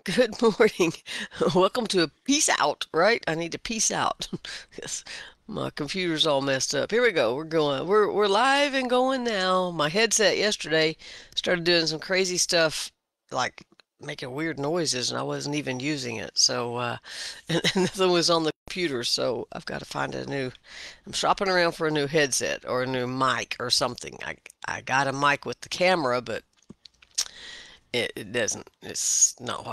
Good morning. Welcome to a peace out, right? I need to peace out. Yes. My computer's all messed up. Here we go. We're going. We're live and going now. My headset yesterday started doing some crazy stuff like making weird noises and I wasn't even using it. And nothing was on the computer, so I've got to find a new I'm shopping around for a new headset or a new mic or something. I got a mic with the camera, but it doesn't. It's not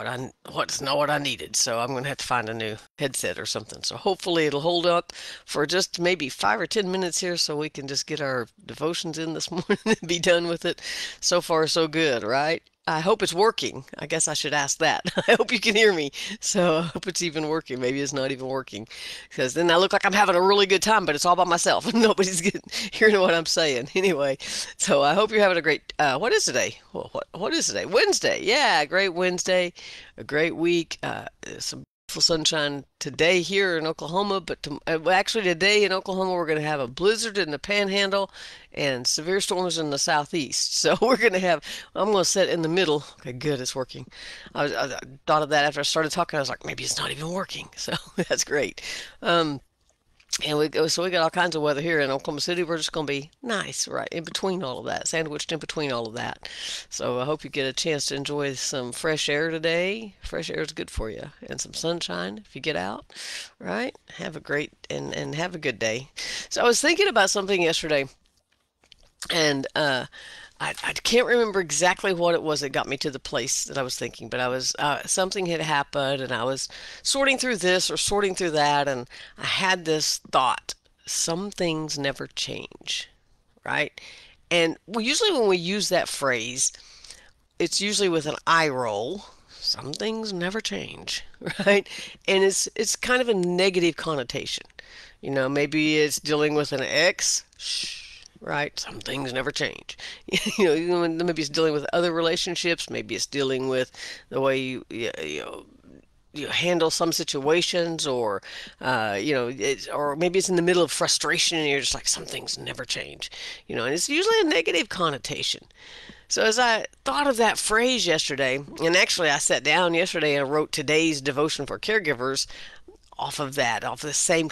what's not what I needed. So I'm gonna have to find a new headset or something. So hopefully it'll hold up for just maybe 5 or 10 minutes here, so we can just get our devotions in this morning and be done with it. So far, so good, right? I hope it's working. I guess I should ask that. I hope you can hear me. So I hope it's even working. Maybe it's not even working. Because then I look like I'm having a really good time, but it's all by myself. Nobody's hearing what I'm saying. Anyway, so I hope you're having a great, what is today? Well, what is today? Wednesday. Yeah, great Wednesday. A great week. Some beautiful sunshine today here in Oklahoma, but well, actually today in Oklahoma we're going to have a blizzard in the Panhandle and severe storms in the southeast. So we're going to have, I'm going to sit in the middle. Okay, good, it's working. I thought of that after I started talking. I was like, maybe it's not even working. So that's great. Um, so we got all kinds of weather here in Oklahoma City. We're just going to be nice, right in between all of that, sandwiched in between all of that. So I hope you get a chance to enjoy some fresh air today. Fresh air is good for you, and some sunshine if you get out, right? Have a great and have a good day. So I was thinking about something yesterday, and I can't remember exactly what it was that got me to the place that I was thinking, but I was something had happened, and I was sorting through this or sorting through that, and I had this thought: some things never change, right? And usually when we use that phrase, it's usually with an eye roll. Some things never change, right? And it's kind of a negative connotation. Maybe it's dealing with an ex. Shh, right? Some things never change. Maybe it's dealing with other relationships. Maybe it's dealing with the way you handle some situations, or or maybe it's in the middle of frustration and you're just like, some things never change. And it's usually a negative connotation. So as I thought of that phrase yesterday, and actually I sat down yesterday and wrote today's devotion for caregivers off the same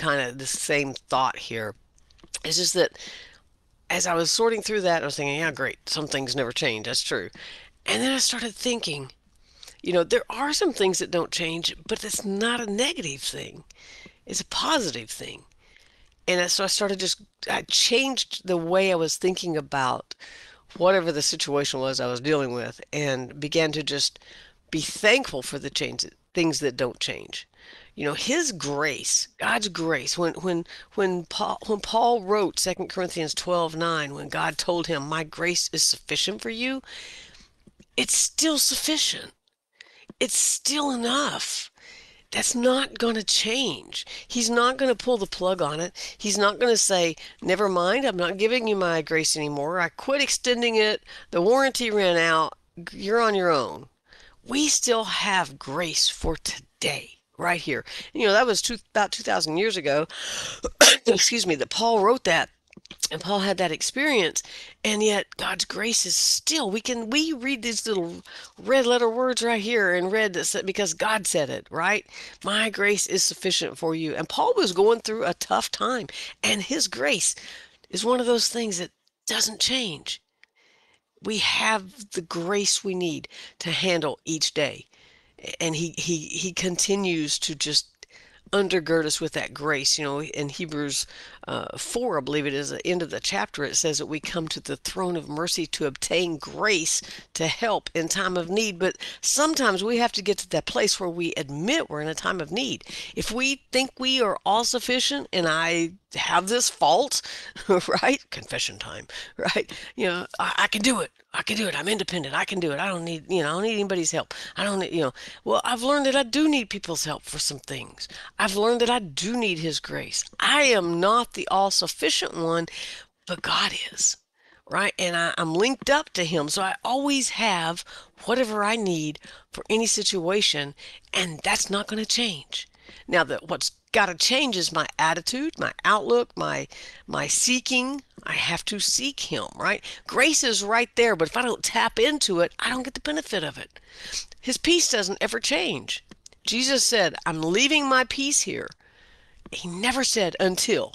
thought here. It's just that as I was sorting through that, I was thinking, yeah, great, some things never change. That's true. And then I started thinking, there are some things that don't change, but it's not a negative thing. It's a positive thing. And so I changed the way I was thinking about whatever the situation was I was dealing with, and began to just be thankful for the things that don't change. His grace, God's grace. When Paul wrote 2 Corinthians 12:9, when God told him, "My grace is sufficient for you," it's still sufficient. It's still enough. That's not going to change. He's not going to pull the plug on it. He's not going to say, never mind, I'm not giving you my grace anymore. I quit extending it. The warranty ran out. You're on your own. We still have grace for today, right here. That was about 2,000 years ago, excuse me, that Paul wrote that. And Paul had that experience, and yet God's grace is still. We read these little red letter words right here in red that said, because God said it, right? My grace is sufficient for you. And Paul was going through a tough time, and his grace is one of those things that doesn't change. We have the grace we need to handle each day, and he continues to just undergird us with that grace. In Hebrews 4, I believe it is, the end of the chapter, it says that we come to the throne of mercy to obtain grace to help in time of need. But sometimes we have to get to that place where we admit we're in a time of need. If we think we are all sufficient, and I have this fault, right? Confession time, right? I can do it. I can do it. I'm independent. I can do it. I don't need, I don't need anybody's help. I don't need, well, I've learned that I do need people's help for some things. I've learned that I do need his grace. I am not the all-sufficient one, but God is, right? And I'm linked up to him. So I always have whatever I need for any situation, and that's not going to change. Now that what's got to change is my attitude, my outlook, my seeking. I have to seek him, right? Grace is right there, but if I don't tap into it, I don't get the benefit of it. His peace doesn't ever change. Jesus said, "I'm leaving my peace here." He never said until,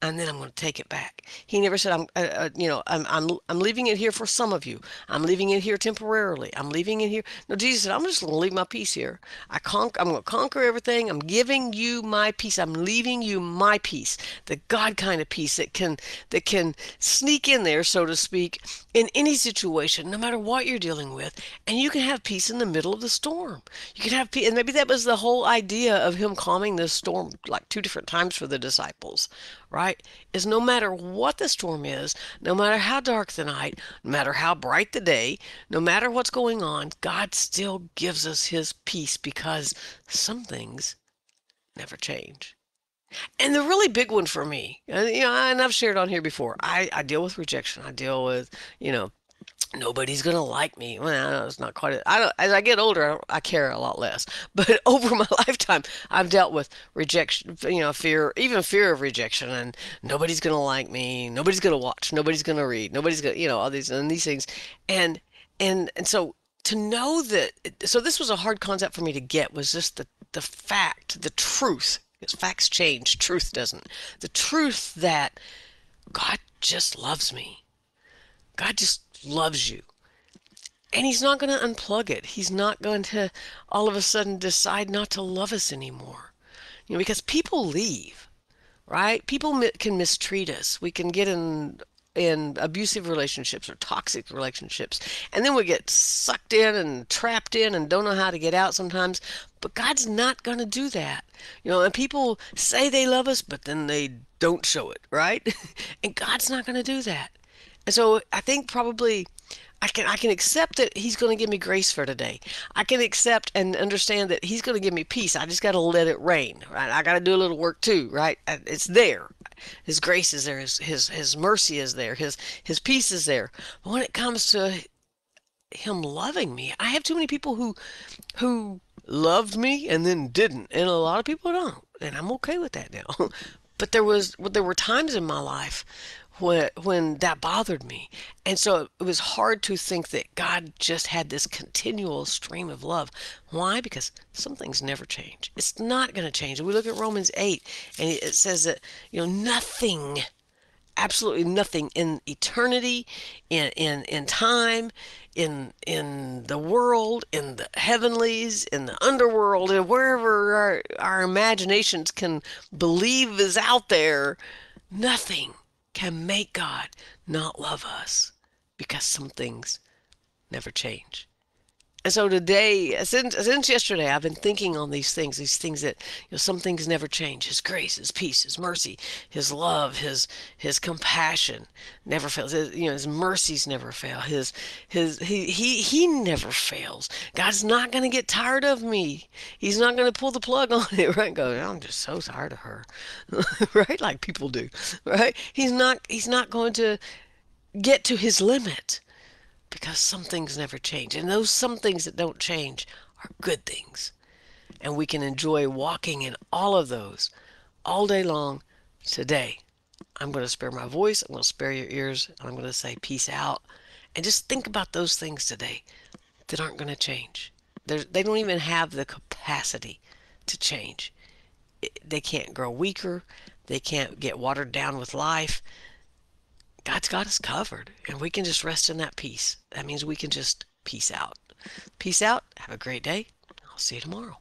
and then I'm going to take it back. He never said, I'm leaving it here for some of you. I'm leaving it here temporarily. I'm leaving it here. No, Jesus said, I'm just going to leave my peace here. I'm going to conquer everything. I'm giving you my peace. I'm leaving you my peace, the God kind of peace that can sneak in there, so to speak, in any situation, no matter what you're dealing with, and you can have peace in the middle of the storm. You can have peace, and maybe that was the whole idea of him calming the storm like two different times for the disciples, right? Is no matter what the storm is, no matter how dark the night, no matter how bright the day, no matter what's going on, God still gives us his peace because some things never change. And the really big one for me, and I've shared on here before, I deal with rejection. I deal with, you know, nobody's gonna like me. Well, it's not quite. I don't. As I get older, I care a lot less. But over my lifetime, I've dealt with rejection. Fear, even fear of rejection, and nobody's gonna like me. Nobody's gonna watch. Nobody's gonna read. Nobody's gonna, all these things, and so to know that. So this was a hard concept for me to get. Was just the fact, the truth. Because facts change, truth doesn't. The truth that God just loves me. God just loves you. And he's not going to unplug it. He's not going to all of a sudden decide not to love us anymore. Because people leave, right? People can mistreat us. We can get in abusive relationships or toxic relationships, and then we get sucked in and trapped in and don't know how to get out sometimes. But God's not going to do that. And people say they love us, but then they don't show it, right? And God's not going to do that. And so I think probably I can accept that he's going to give me grace for today. I can accept and understand that he's going to give me peace. I just got to let it rain, right? I got to do a little work too, right? It's there. His grace is there. His mercy is there. His peace is there. But when it comes to him loving me, I have too many people who loved me and then didn't, and a lot of people don't, and I'm okay with that now. But there were times in my life when that bothered me. And so it was hard to think that God just had this continual stream of love. Why? Because some things never change. It's not going to change. We look at Romans 8, and it says that, nothing, absolutely nothing in eternity, in time, in the world, in the heavenlies, in the underworld, and wherever our imaginations can believe is out there, nothing can make God not love us, because some things never change. And so today, since yesterday, I've been thinking on these things that, some things never change. His grace, his peace, his mercy, his love, his compassion never fails. His mercies never fail. He never fails. God's not going to get tired of me. He's not going to pull the plug on it, right? And go, I'm just so tired of her, right? Like people do, right? He's not going to get to his limit, because some things never change. And those some things that don't change are good things. And we can enjoy walking in all of those all day long today. I'm going to spare my voice. I'm going to spare your ears. And I'm going to say peace out. And just think about those things today that aren't going to change. They don't even have the capacity to change. They can't grow weaker. They can't get watered down with life. God's got us covered, and we can just rest in that peace. That means we can just peace out. Peace out. Have a great day. I'll see you tomorrow.